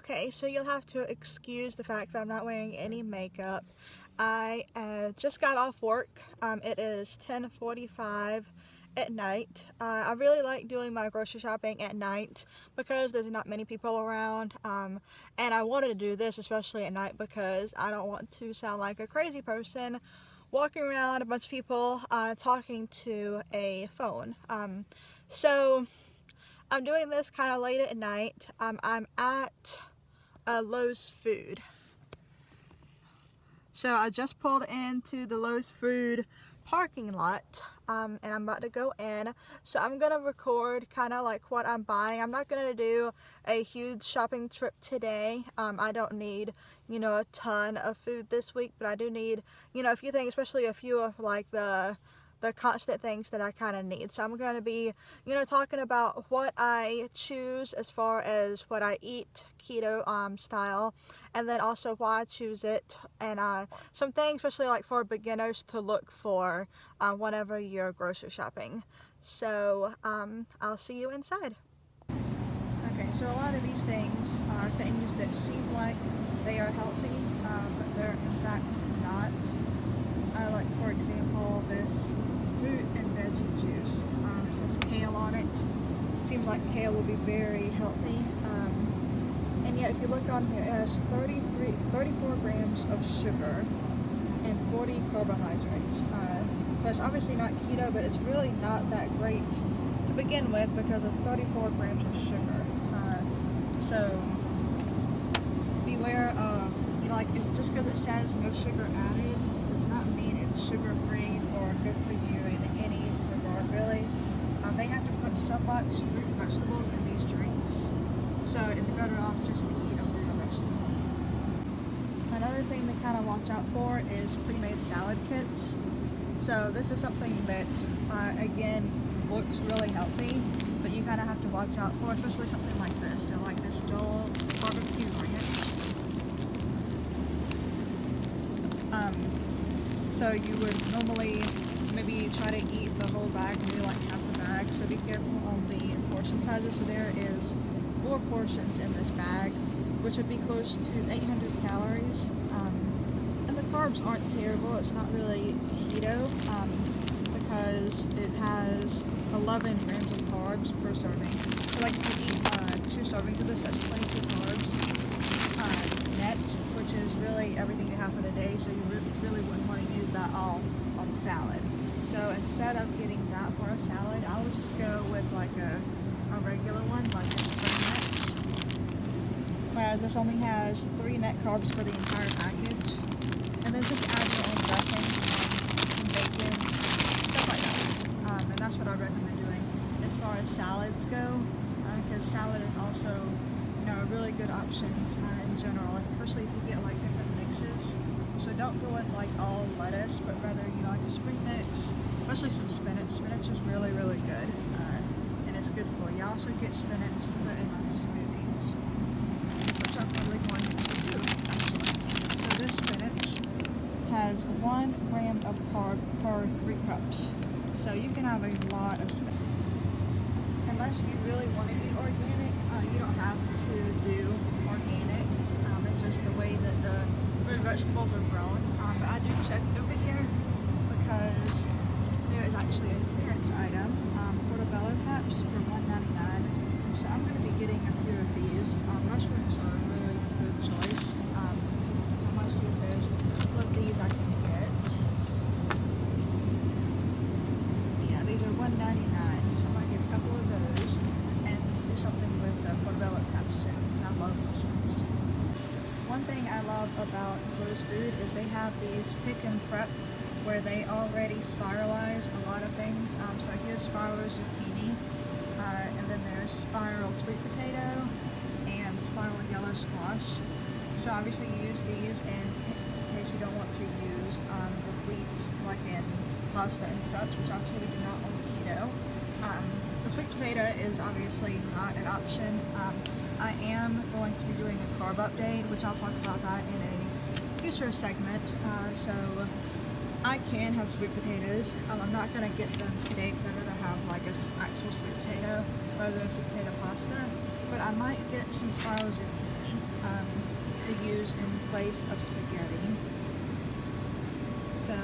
Okay, so you'll have to excuse the fact that I'm not wearing any makeup. I just got off work. It is 10:45 at night. I really like doing my grocery shopping at night because there's not many people around. And I wanted to do this especially at night because I don't want to sound like a crazy person walking around a bunch of people talking to a phone. So I'm doing this kind of late at night. I'm at Lowe's Food. So I just pulled into the Lowe's Food parking lot, and I'm about to go in. So I'm gonna record kind of like what I'm buying. I'm not gonna do a huge shopping trip today. I don't need, a ton of food this week, but I do need, a few things, especially a few of like the constant things that I kind of need. So I'm going to be, talking about what I choose as far as what I eat keto style, and then also why I choose it, and some things, especially like for beginners, to look for whenever you're grocery shopping. So I'll see you inside. Okay, so a lot of these things are things that seem like they are healthy, but they're in fact not. Like, for example, this fruit and veggie juice. It says kale on it. Seems like kale will be very healthy. And yet, if you look on here, it has 34 grams of sugar and 40 carbohydrates. So it's obviously not keto, but it's really not that great to begin with because of 34 grams of sugar. So beware of, just because it says no sugar added, sugar-free or good for you in any regard, really. They have to put so much fruit and vegetables in these drinks, so it'd be better off just to eat a fruit or vegetable. Another thing to kind of watch out for is pre-made salad kits. So this is something that, again, looks really healthy, but you kind of have to watch out for, especially something like this. So like this Joel barbecue ranch. So you would normally maybe try to eat the whole bag, maybe like half the bag, so be careful on the portion sizes. So there is 4 portions in this bag, which would be close to 800 calories. And the carbs aren't terrible. It's not really keto because it has 11 grams of carbs per serving. So like if you eat 2 servings of this, that's 22 carbs net, which is really everything you have for the day, so you really wouldn't want to use that all on salad. So instead of getting that for a salad, I would just go with like a regular one, like a spring nuts. Whereas this only has 3 net carbs for the entire package. And then just add your own dressing, some bacon, stuff like that. And that's what I recommend doing as far as salads go, because salad is also, a really good option in general, especially if you get like different mixes. So don't go with like all lettuce, but rather like a spring mix, especially some spinach. Spinach is really, really good, and it's good for you. I also get spinach to put in my smoothies, which I'm probably going to do, actually. So this spinach has 1 gram of carb per 3 cups. So you can have a lot of spinach. Unless you really want to eat organic, you don't have to do organic. It's just the way that the fruit and vegetables are grown. But I do check over here because there is actually a clearance item, portobello caps for $1.99. So I'm going to be getting a few of these. Mushrooms are a really good choice. I want to see if there's a couple of these I can get. Yeah, these are $1.99. So I'm going to get a couple of those and do something with the portobello caps soon. I love mushrooms. One thing I love about Lowe's Food is they have these pick and prep where they already spiralize a lot of things. So here's spiral zucchini, and then there's spiral sweet potato and spiral yellow squash. So obviously you use these in case you don't want to use the wheat like in pasta and such, which obviously we do not on keto. The sweet potato is obviously not an option. I am going to be doing a carb update, which I'll talk about that in a future segment. So I can have sweet potatoes. I'm not going to get them today because I'd rather have like an actual sweet potato rather than sweet potato pasta. But I might get some spiral zucchini. to use in place of spaghetti. So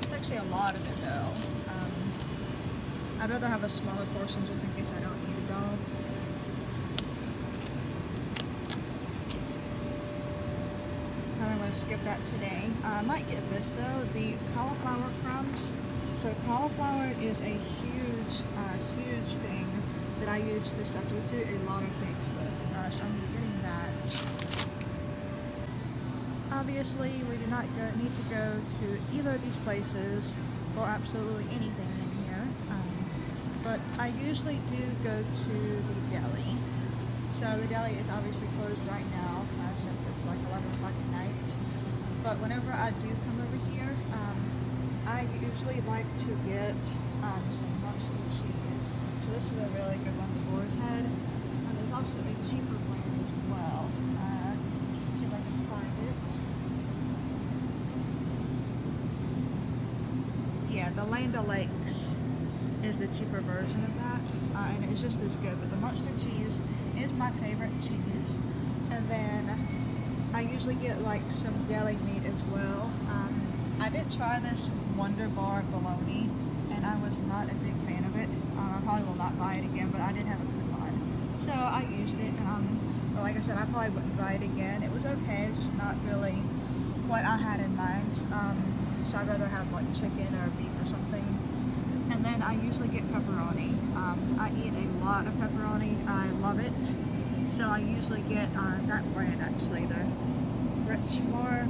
it's actually a lot of it though. I'd rather have a smaller portion just in case I don't eat it all. I'm going to skip that today. I might get this though, the cauliflower crumbs. So cauliflower is a huge thing that I use to substitute a lot of things with. So I'm getting that. Obviously, we do not need to go to either of these places for absolutely anything in here. But I usually do go to the deli. So the deli is obviously closed right now since it's like 11 o'clock at night. But whenever I do come over here, I usually like to get some mustard cheese. So this is a really good one the Boar's Head. There's also a cheaper brand as well. See if I can find it. Yeah, the Land O'Lakes is the cheaper version of that, and it's just as good. But the mustard cheese is my favorite cheese. And then I usually get like some deli meat as well. I did try this Wonder Bar bologna, and I was not a big fan of it. I probably will not buy it again, but I did have a coupon, so I used it. But like I said, I probably wouldn't buy it again. It was okay, just not really what I had in mind. So I'd rather have like chicken or beef or something. And then I usually get pepperoni. I eat a lot of pepperoni. I love it. So I usually get that brand actually, the Ketchup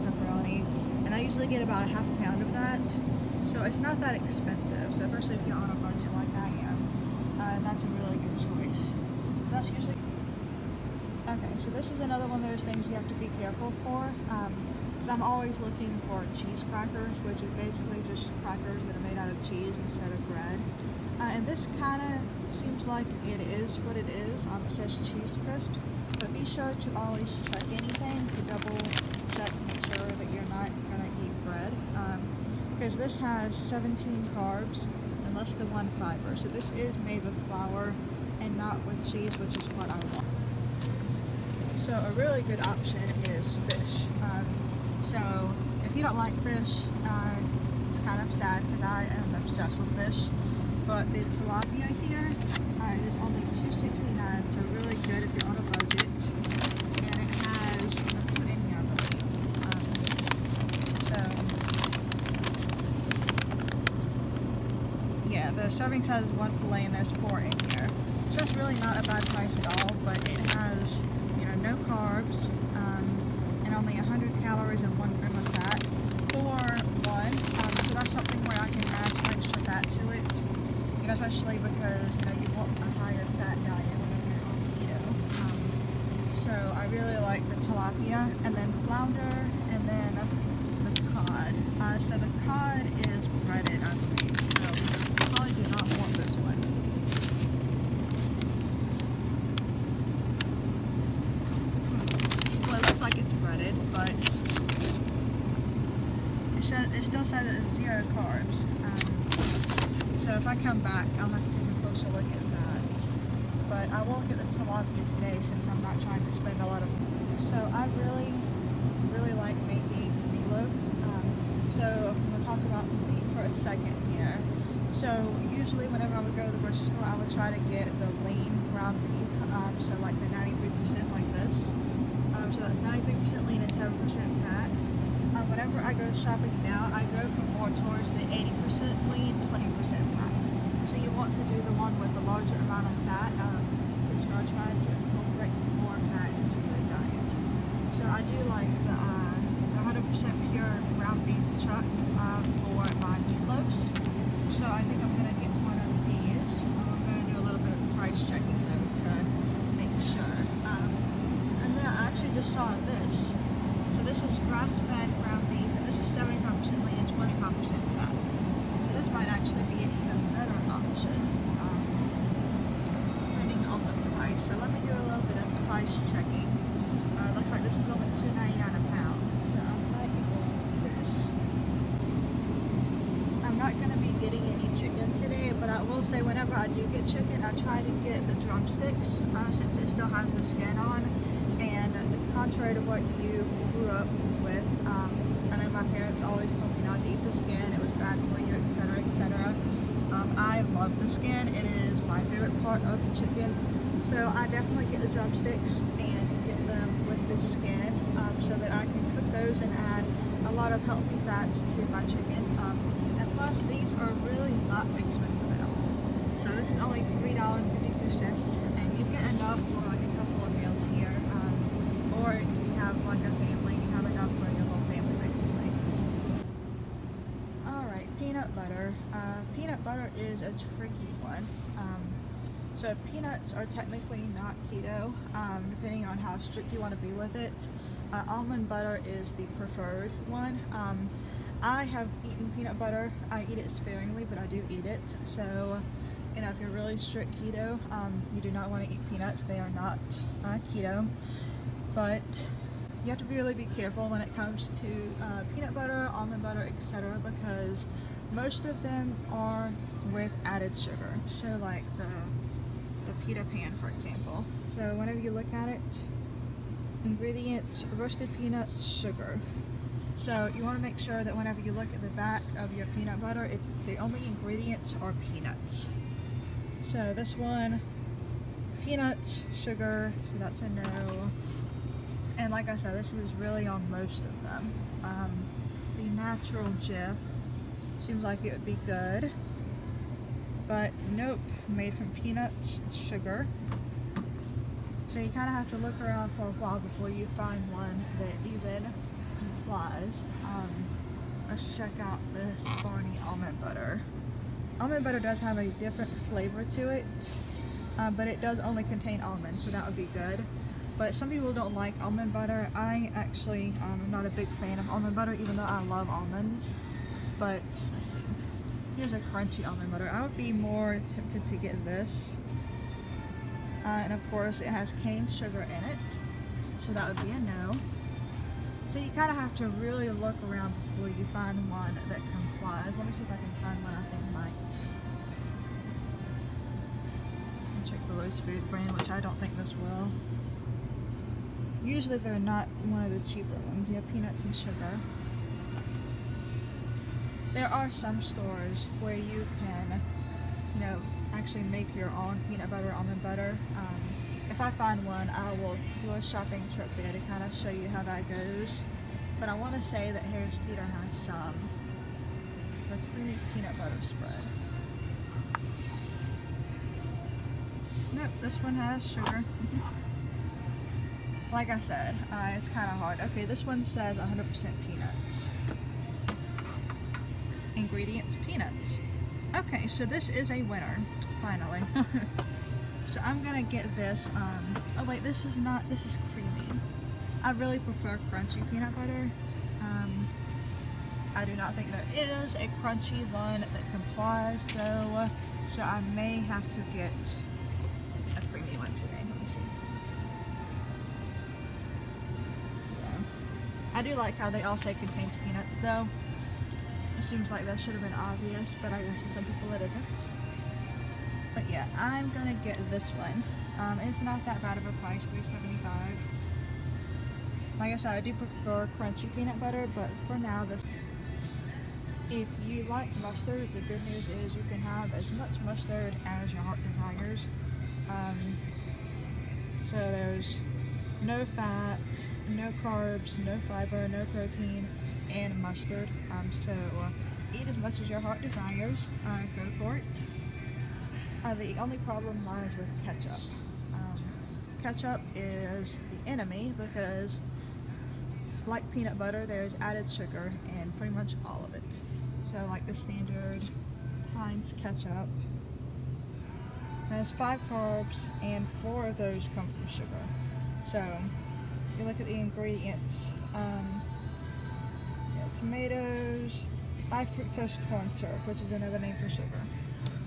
pepperoni. And I usually get about a half a pound of that. So it's not that expensive. So especially if you're on a budget like I am, that's a really good choice. That's usually... Okay, so this is another one of those things you have to be careful for. I'm always looking for cheese crackers, which is basically just crackers that are made out of cheese instead of bread. And this kind of seems like it is what it is. It says cheese crisps, but be sure to always check anything to double check, make sure that you're not going to eat bread. Because this has 17 carbs and less than 1 fiber. So this is made with flour and not with cheese, which is what I want. So a really good option is fish. So if you don't like fish, it's kind of sad because I am obsessed with fish. But the tilapia here is only $2.69, so really good if you're on a budget. And it has a few in here, I believe. So yeah, the serving size is 1 fillet and there's 4 in here. So it's really not a bad price at all, but it has, no carbs. And only 100 calories and 1 gram of fat for one. So that's something where I can add some extra fat to it. Especially because you want a higher fat diet whenever you're on keto. So I really like the tilapia, and then flounder, and then the cod. So the cod is breaded, I believe. So I probably do not want this one. But it still says it's 0 carbs. So if I come back, I'll have to take a closer look at that. But I will get the tilapia today since I'm not trying to spend a lot of... So I really like making meatloaf. So I'm going to talk about meat for a second here. So usually whenever I would go to the grocery store, I would try to get the lean ground beef. So like the 93% like this. So that's 93% lean and 7% fat. Whenever I go shopping now, I go for more towards the 80% lean, 20% fat. So you want to do the one with the larger amount of fat because you are trying to incorporate more fat into your diet. So I do like the 100% pure ground beef chuck for my meatloaves. So I think I'm going to get one of these. I'm going to do a little bit of price checking though to make sure. And then I actually just saw this. So this is grass-fed ground beef, and this is 75% lean and 25% fat. So this might actually be an even better option, depending on the price. So let me do a little bit of price checking. Looks like this is only $2.99 a pound. So I might be going with this. I'm not going to be getting any chicken today, but I will say whenever I do get chicken, I try to get the drumsticks since it still has the skin on. And contrary to what you grew up with, I know my parents always told me not to eat the skin, it was bad for you, etc., etc. I love the skin, it is my favorite part of the chicken, so I definitely get the drumsticks and get them with the skin, so that I can cook those and add a lot of healthy fats to my chicken. And plus, these are really not expensive at all. So this is only $3.52, and you get enough for like a couple of meals here. Or if you have like a family, you have enough for your whole family basically. Alright, peanut butter. Peanut butter is a tricky one. So peanuts are technically not keto, depending on how strict you want to be with it. Almond butter is the preferred one. I have eaten peanut butter. I eat it sparingly, but I do eat it. So, you know, if you're really strict keto, you do not want to eat peanuts. They are not keto. But you have to really be careful when it comes to peanut butter, almond butter, etc. because most of them are with added sugar. So like the Peter pan, for example. So whenever you look at it, ingredients: roasted peanuts, sugar. So you want to make sure that whenever you look at the back of your peanut butter, it's the only ingredients are peanuts. So this one, peanuts, sugar, so that's a no. And like I said, this is really on most of them. The natural Jif seems like it would be good, but nope, made from peanuts, sugar. So you kind of have to look around for a while before you find one that even complies. Let's check out this Barney almond butter. Almond butter does have a different flavor to it, but it does only contain almonds, so that would be good. But some people don't like almond butter. I actually am not a big fan of almond butter, even though I love almonds. But let's see. Here's a crunchy almond butter. I would be more tempted to get this. And of course, it has cane sugar in it, so that would be a no. So you kind of have to really look around before you find one that complies. Let me see if I can find one I think might. I'll check the Lowe's food brand, which I don't think this will. Usually they're not one of the cheaper ones. You have peanuts and sugar. There are some stores where you can, you know, actually make your own peanut butter, almond butter. If I find one, I will do a shopping trip there to kind of show you how that goes. But I want to say that Harris Teeter has some. The creamy peanut butter spread. Nope, this one has sugar. Like I said, it's kind of hard. Okay, this one says 100% peanuts. Ingredients: peanuts. Okay, so this is a winner, finally. So I'm gonna get this. Oh wait, this is not. This is creamy. I really prefer crunchy peanut butter. I do not think there is a crunchy one that complies though, so I may have to get a creamy one today. Let me see. Yeah. I do like how they all say contains peanuts though. It seems like that should have been obvious, but I guess to some people it isn't. But yeah, I'm gonna get this one. It's not that bad of a price, $3.75. Like I said, I do prefer crunchy peanut butter, but for now, this. If you like mustard, the good news is you can have as much mustard as your heart desires. So there's no fat, no carbs, no fiber, no protein, and mustard. So eat as much as your heart desires. Go for it. The only problem lies with ketchup. Ketchup is the enemy because, like peanut butter, there's added sugar in pretty much all of it. So like the standard Heinz ketchup has 5 carbs and 4 of those come from sugar. So if you look at the ingredients, tomatoes, high fructose corn syrup, which is another name for sugar.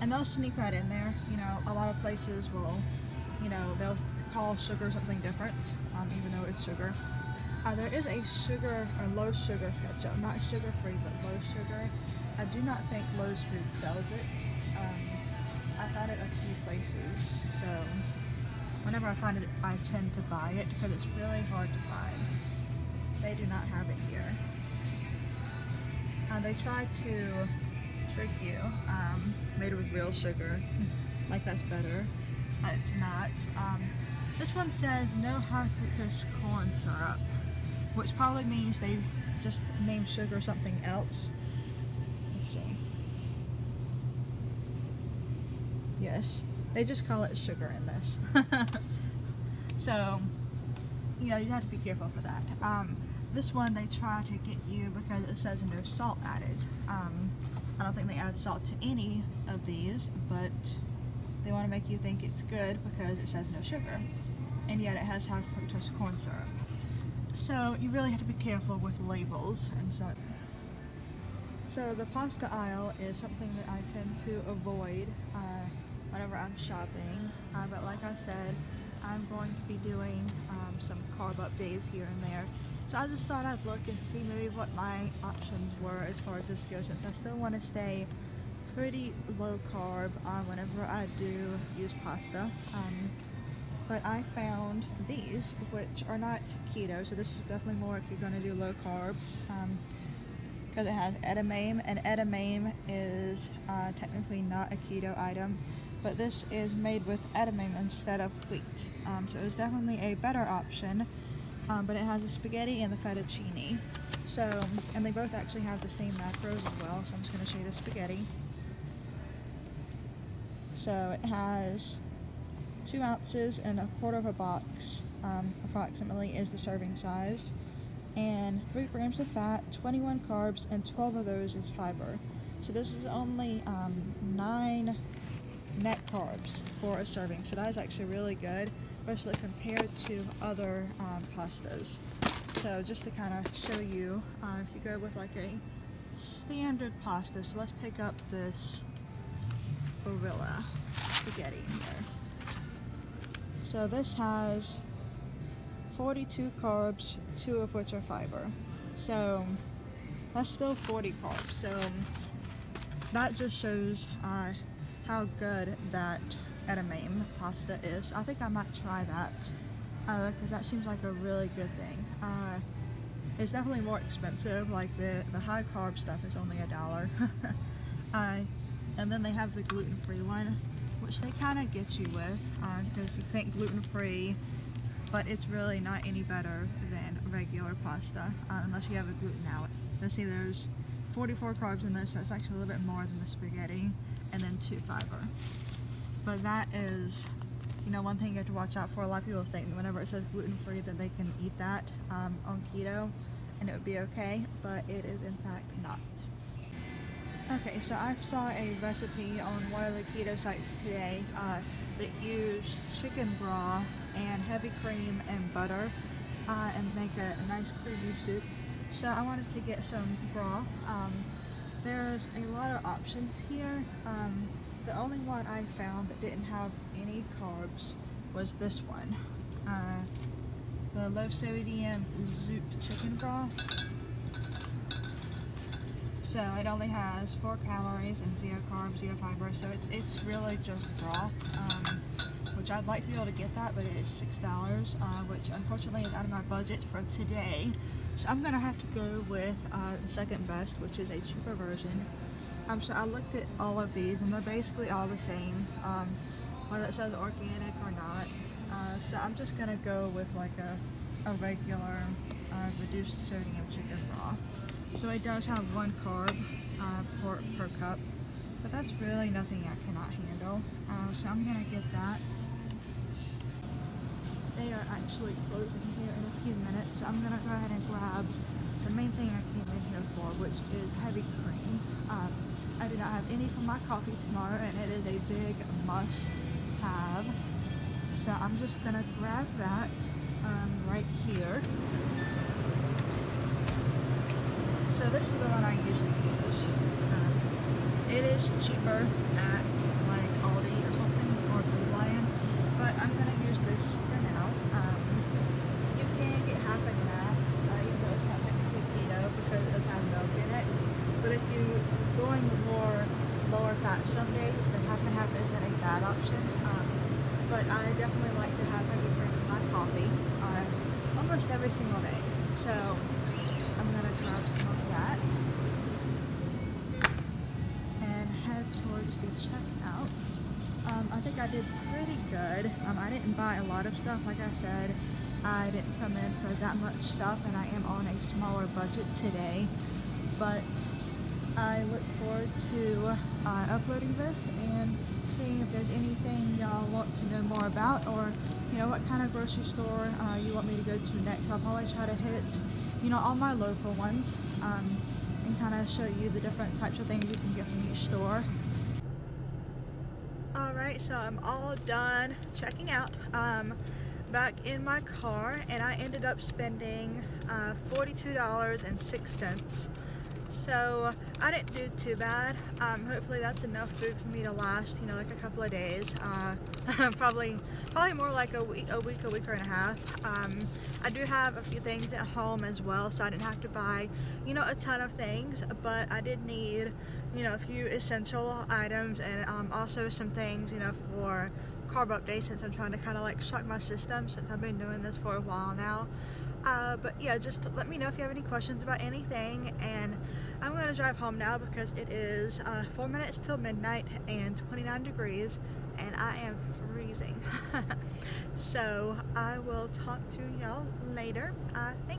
And they'll sneak that in there. You know, a lot of places will, you know, they'll call sugar something different, even though it's sugar. There is a sugar or low sugar ketchup, not sugar free, but low sugar. I do not think Lowe's Food sells it. I've had it a few places, so whenever I find it, I tend to buy it because it's really hard to find. They do not have it here. They try to trick you, made with real sugar, like that's better. It's not. This one says no high fructose corn syrup, which probably means they just named sugar something else. Let's see. Yes, they just call it sugar in this. So, you know, you have to be careful for that. This one they try to get you because it says no salt added. I don't think they add salt to any of these, but they want to make you think it's good because it says no sugar, and yet it has high fructose corn syrup. So you really have to be careful with labels and such. So the pasta aisle is something that I tend to avoid whenever I'm shopping, but like I said, I'm going to be doing some carb up days here and there. So I just thought I'd look and see maybe what my options were as far as this goes, since I still want to stay pretty low carb whenever I do use pasta. But I found these, which are not keto, so this is definitely more if you're going to do low carb, because it has edamame, and edamame is technically not a keto item, but this is made with edamame instead of wheat. So it's definitely a better option, but it has the spaghetti and the fettuccine. So, and they both actually have the same macros as well, so I'm just going to show you the spaghetti. So it has 2 ounces and a quarter of a box, approximately, is the serving size, and 3 grams of fat, 21 carbs, and 12 of those is fiber. So this is only 9 net carbs for a serving, so that is actually really good, especially compared to other pastas. So just to kind of show you, if you go with like a standard pasta, so let's pick up this Barilla spaghetti here. So this has 42 carbs, 2 of which are fiber. So that's still 40 carbs. So that just shows how good that edamame pasta is. I think I might try that because that seems like a really good thing. It's definitely more expensive. Like the high carb stuff is only $1. And then they have the gluten-free one, which they kind of get you with because you think gluten-free, but it's really not any better than regular pasta unless you have a gluten allergy. You'll see there's 44 carbs in this, so it's actually a little bit more than the spaghetti, and then 2 fiber. But that is, you know, one thing you have to watch out for. A lot of people think that whenever it says gluten-free that they can eat that on keto and it would be okay, but it is in fact not. Okay, so I saw a recipe on one of the keto sites today that used chicken broth and heavy cream and butter and make a nice creamy soup. So I wanted to get some broth. There's a lot of options here. The only one I found that didn't have any carbs was this one. The low sodium Zoop chicken broth. So it only has 4 calories and 0 carbs, 0 fiber, so it's really just broth, which I'd like to be able to get that, but it is $6, which unfortunately is out of my budget for today. So I'm going to have to go with the second best, which is a cheaper version. So I looked at all of these, and they're basically all the same, whether it says organic or not. So I'm just going to go with like a regular reduced sodium chicken broth. So it does have 1 carb per cup, but that's really nothing I cannot handle. So I'm going to get that. They are actually closing here in a few minutes, so I'm going to go ahead and grab the main thing I came in here for, which is heavy cream. I do not have any for my coffee tomorrow, and it is a big must-have. So I'm just going to grab that right here. So this is the one I usually use. It is cheaper at like Aldi or something, or Food Lion, but I'm going to use this for now. You can get half and half, even though it's not technically keto because it does have milk in it. But if you're going more lower fat some days, then half and half isn't a bad option. but I definitely like to have heavy drink in my coffee almost every single day. So I'm gonna grab some of that and head towards the checkout. I think I did pretty good. I didn't buy a lot of stuff, like I said. I didn't come in for that much stuff, and I am on a smaller budget today. But I look forward to uploading this and seeing if there's anything y'all want to know more about, or what kind of grocery store you want me to go to next. I'll probably try to hit all my local ones and kind of show you the different types of things you can get from each store. Alright, so I'm all done checking out. Back in my car, and I ended up spending $42.06. So I didn't do too bad. Hopefully that's enough food for me to last, like a couple of days. Probably more like a week and a half. I do have a few things at home as well, so I didn't have to buy, a ton of things, but I did need, a few essential items, and also some things, for carb updates, since I'm trying to kind of like shock my system since I've been doing this for a while now. But yeah, just let me know if you have any questions about anything, and I'm going to drive home now because it is 4 minutes till midnight and 29 degrees, and I am freezing. So I will talk to y'all later. Thank